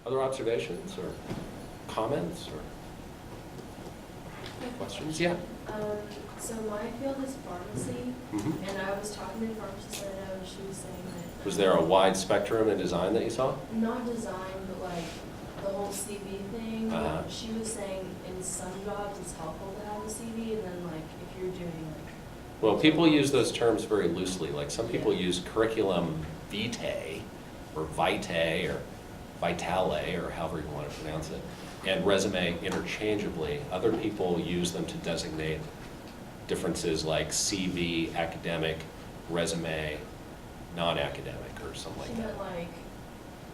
Other observations or comments or questions? Yeah. So my field is pharmacy, Mhm. and I was talking to a pharmacist I know, and she was saying that. Was there a wide spectrum in design that you saw? Not design, but like the whole CV thing. She was saying in some jobs it's helpful to have a CV, and then like if you're doing like. Well, people use those terms very loosely. Like some people Yeah. use curriculum vitae or vitae or vitale or however you want to pronounce it, and resume interchangeably. Other people use them to designate differences like CV, academic, resume, non-academic, or something She like that. meant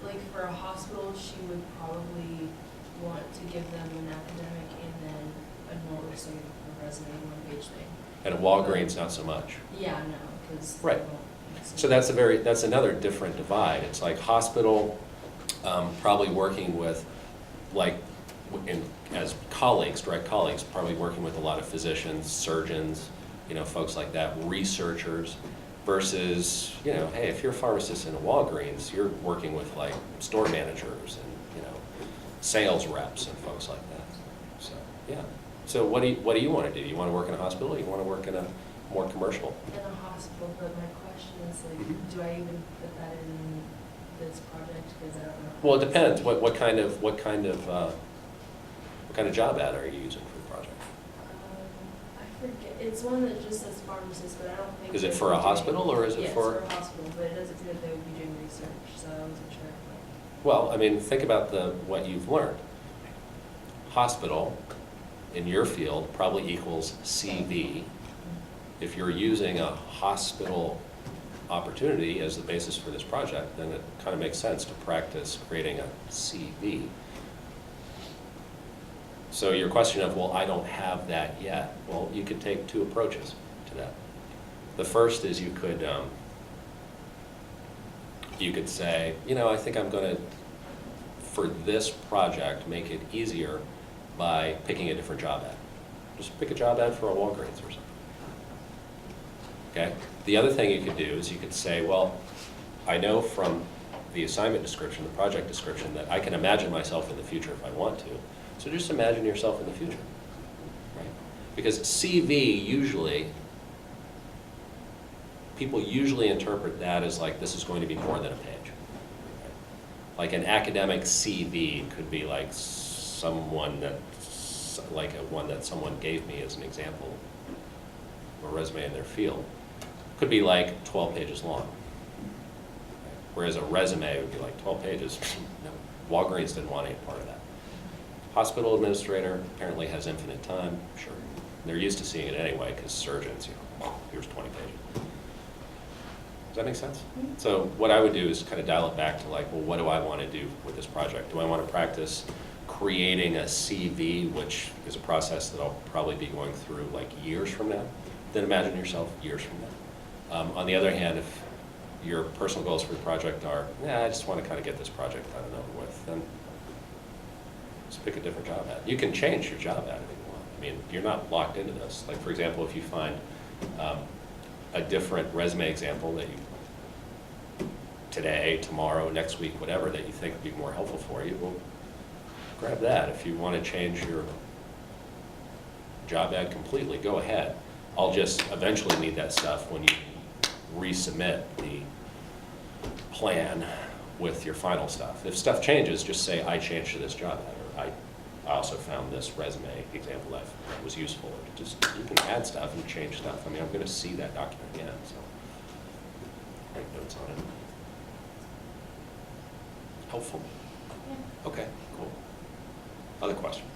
like for a hospital, she would probably want to give them an academic and then a notice or a resume, one-page thing. And at Walgreens, not so much. Yeah, no, because. Right. So that's another different divide. It's like hospital, probably working with, like, as colleagues, direct colleagues, probably working with a lot of physicians, surgeons, folks like that, researchers, versus, hey, if you're a pharmacist in a Walgreens, you're working with like store managers and, sales reps and folks like that. So, yeah. So what do you want to do? You want to work in a hospital or you want to work in a more commercial? In a hospital, but my question is like, do I even put that in this project, because I don't know. Well, it depends. What kind of job ad are you using for the project? I forget, it's one that just says pharmacist, but I don't think. Is it they for would a be hospital or is it yeah, for? it's for a hospital, but it doesn't say that they would be doing research, so I wasn't sure. Well, I mean, think about what you've learned. Hospital, in your field, probably equals CV. If you're using a hospital opportunity as the basis for this project, then it kind of makes sense to practice creating a CV. So your question of, well, I don't have that yet. Well, you could take two approaches to that. The first is you could say, I think I'm going to, for this project, make it easier by picking a different job ad. Just pick a job ad for a Walgreens or something. Okay? The other thing you could do is you could say, well, I know from the assignment description, the project description, that I can imagine myself in the future if I want to. So just imagine yourself in the future, right? Because CV usually, people usually interpret that as like, this is going to be more than a page. Right? Like an academic CV could be like one that someone gave me as an example, a resume in their field. Could be like 12 pages long. Whereas a resume would be like 12 pages. No, Walgreens didn't want any part of that. Hospital administrator apparently has infinite time, sure. They're used to seeing it anyway because surgeons, here's 20 pages. Does that make sense? Mm-hmm. So what I would do is kind of dial it back to like, well, what do I want to do with this project? Do I want to practice creating a CV, which is a process that I'll probably be going through like years from now? Then imagine yourself years from now. On the other hand, if your personal goals for the project are, I just want to kind of get this project done and over with, then just pick a different job ad. You can change your job ad if you want. I mean, you're not locked into this. Like, for example, if you find a different resume example that you, today, tomorrow, next week, whatever, that you think would be more helpful for you, well, grab that. If you want to change your job ad completely, go ahead. I'll just eventually need that stuff when you resubmit the plan with your final stuff. If stuff changes, just say, I changed to this job ad, or I also found this resume example that was useful. Just, you can add stuff and change stuff. I mean, I'm going to see that document again, so write notes on it. Helpful? Yeah. Okay, cool. Other questions?